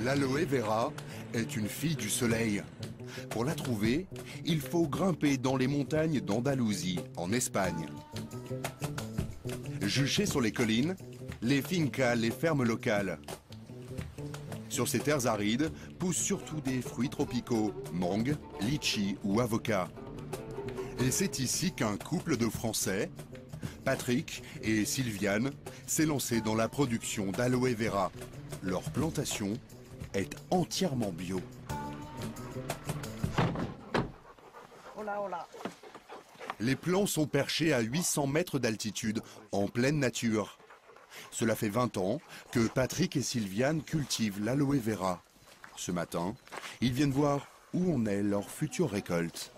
L'aloe vera est une fille du soleil. Pour la trouver, il faut grimper dans les montagnes d'Andalousie, en Espagne. Juchées sur les collines, les fincas, les fermes locales. Sur ces terres arides poussent surtout des fruits tropicaux, mangue, litchi ou avocat. Et c'est ici qu'un couple de Français, Patrick et Sylviane, s'est lancé dans la production d'aloe vera. Leur plantation est entièrement bio. Les plants sont perchés à 800 mètres d'altitude, en pleine nature. Cela fait 20 ans que Patrick et Sylviane cultivent l'aloe vera. Ce matin, ils viennent voir où en est leur future récolte.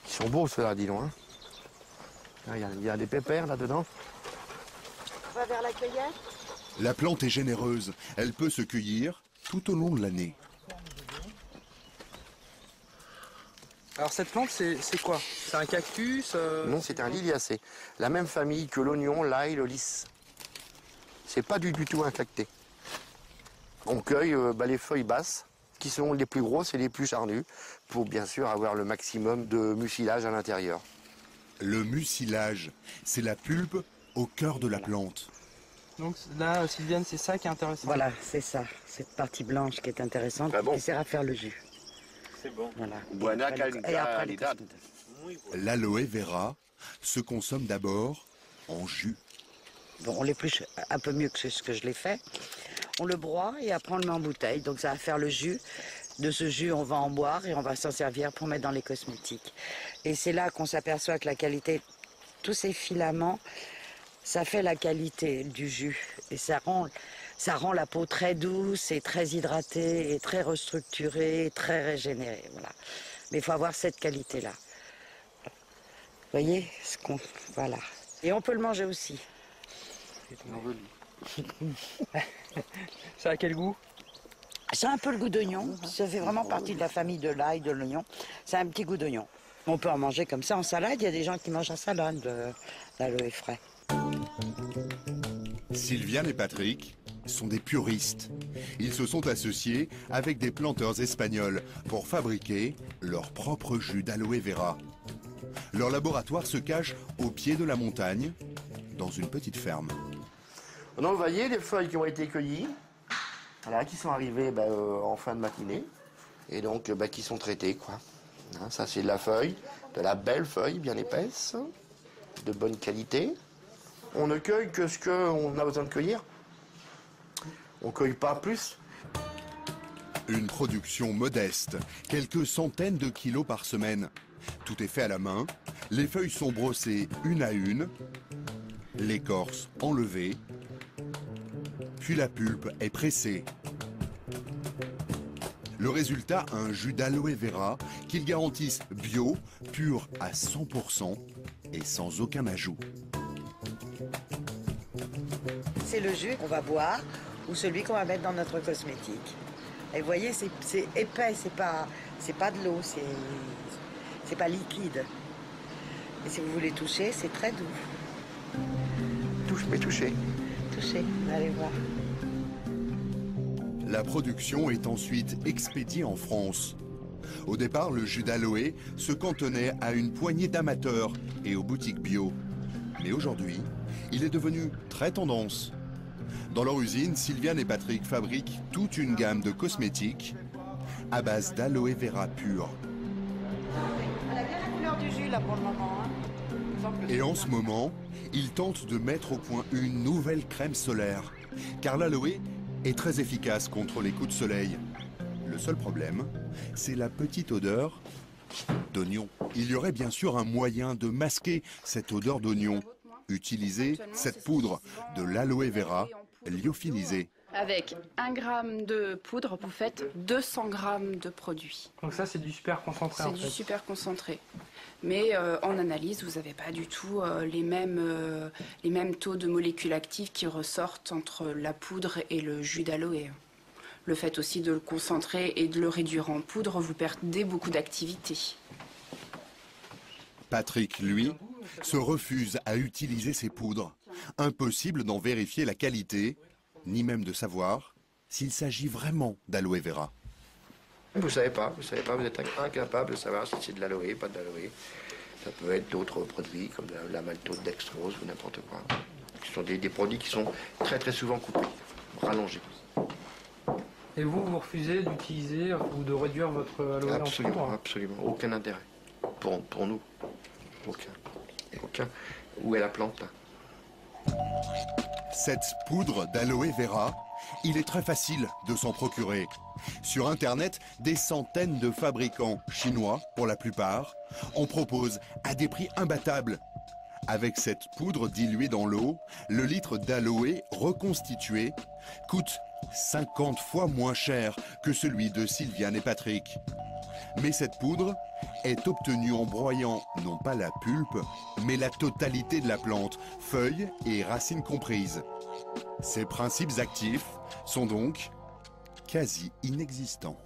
Ils sont beaux ceux-là, dis donc. Hein. Il y a des pépères là-dedans. On va vers la cueillette. La plante est généreuse, elle peut se cueillir tout au long de l'année. Alors cette plante, c'est quoi? C'est un cactus Non, c'est un liliacé. La même famille que l'oignon, l'ail, le lys. C'est pas du tout un cacté. On cueille les feuilles basses, qui sont les plus grosses et les plus charnues, pour bien sûr avoir le maximum de mucilage à l'intérieur. Le mucilage, c'est la pulpe au cœur de la plante. Donc là, Sylviane, c'est ça qui est intéressant. Voilà, c'est ça, cette partie blanche qui est intéressante, qui sert à faire le jus. C'est bon. Voilà. Et après, L'aloe vera se consomme d'abord en jus. Bon, on l'épluche un peu mieux que ce que je l'ai fait. On le broie et après on le met en bouteille. Donc ça va faire le jus. De ce jus, on va en boire et on va s'en servir pour mettre dans les cosmétiques. Et c'est là qu'on s'aperçoit que la qualité, tous ces filaments, ça fait la qualité du jus. Et ça rend la peau très douce et très hydratée et très restructurée et très régénérée. Voilà. Mais il faut avoir cette qualité-là. Vous voyez ce qu'on... Voilà. Et on peut le manger aussi. Ça a quel goût? C'est un peu le goût d'oignon. Ça fait vraiment partie de la famille de l'ail, de l'oignon. C'est un petit goût d'oignon. On peut en manger comme ça en salade. Il y a des gens qui mangent en salade l'aloe frais. Sylviane et Patrick sont des puristes. Ils se sont associés avec des planteurs espagnols pour fabriquer leur propre jus d'aloe vera. Leur laboratoire se cache au pied de la montagne, dans une petite ferme. Donc vous voyez les feuilles qui ont été cueillies, voilà, qui sont arrivées en fin de matinée, et donc qui sont traitées, quoi. Hein, ça c'est de la feuille, de la belle feuille, bien épaisse, de bonne qualité. On ne cueille que ce qu'on a besoin de cueillir. On ne cueille pas plus. Une production modeste, quelques centaines de kilos par semaine. Tout est fait à la main, les feuilles sont brossées une à une, l'écorce enlevée, puis la pulpe est pressée. Le résultat, un jus d'aloe vera qu'ils garantissent bio, pur à 100% et sans aucun ajout. C'est le jus qu'on va boire ou celui qu'on va mettre dans notre cosmétique. Et vous voyez, c'est épais, c'est pas de l'eau, c'est pas liquide. Et si vous voulez toucher, c'est très doux. Touche, mais toucher. Touchez, allez voir. La production est ensuite expédiée en France. Au départ, le jus d'aloe se cantonnait à une poignée d'amateurs et aux boutiques bio. Mais aujourd'hui, il est devenu très tendance. Dans leur usine, Sylviane et Patrick fabriquent toute une gamme de cosmétiques à base d'aloe vera pur. Elle a bien la couleur du jus là pour le moment. Et en ce moment, ils tentent de mettre au point une nouvelle crème solaire. Car l'aloe est très efficace contre les coups de soleil. Le seul problème, c'est la petite odeur d'oignon. Il y aurait bien sûr un moyen de masquer cette odeur d'oignon. Utiliser cette poudre de l'aloe vera lyophilisée. Avec 1 gramme de poudre, vous faites 200 grammes de produit. Donc ça, c'est du super concentré en fait. C'est du super concentré. Mais en analyse, vous n'avez pas du tout les mêmes taux de molécules actives qui ressortent entre la poudre et le jus d'aloe. Le fait aussi de le concentrer et de le réduire en poudre, vous perdez beaucoup d'activité. Patrick, lui, se refuse à utiliser ces poudres. Impossible d'en vérifier la qualité, ni même de savoir s'il s'agit vraiment d'aloe vera. Vous savez pas, vous êtes incapable de savoir si c'est de l'aloe, pas de l'aloe. Ça peut être d'autres produits comme la maltose, dextrose ou n'importe quoi. Ce sont des produits qui sont très très souvent coupés, rallongés. Et vous refusez d'utiliser ou de réduire votre aloe en Absolument, poudre? absolument. Aucun intérêt. Pour nous. Aucun. Aucun. Où est la plante là? Cette poudre d'aloe vera, il est très facile de s'en procurer. Sur Internet, des centaines de fabricants chinois, pour la plupart, en proposent à des prix imbattables. Avec cette poudre diluée dans l'eau, le litre d'aloe reconstitué coûte 50 fois moins cher que celui de Sylviane et Patrick. Mais cette poudre est obtenue en broyant non pas la pulpe, mais la totalité de la plante, feuilles et racines comprises. Ces principes actifs sont donc quasi inexistants.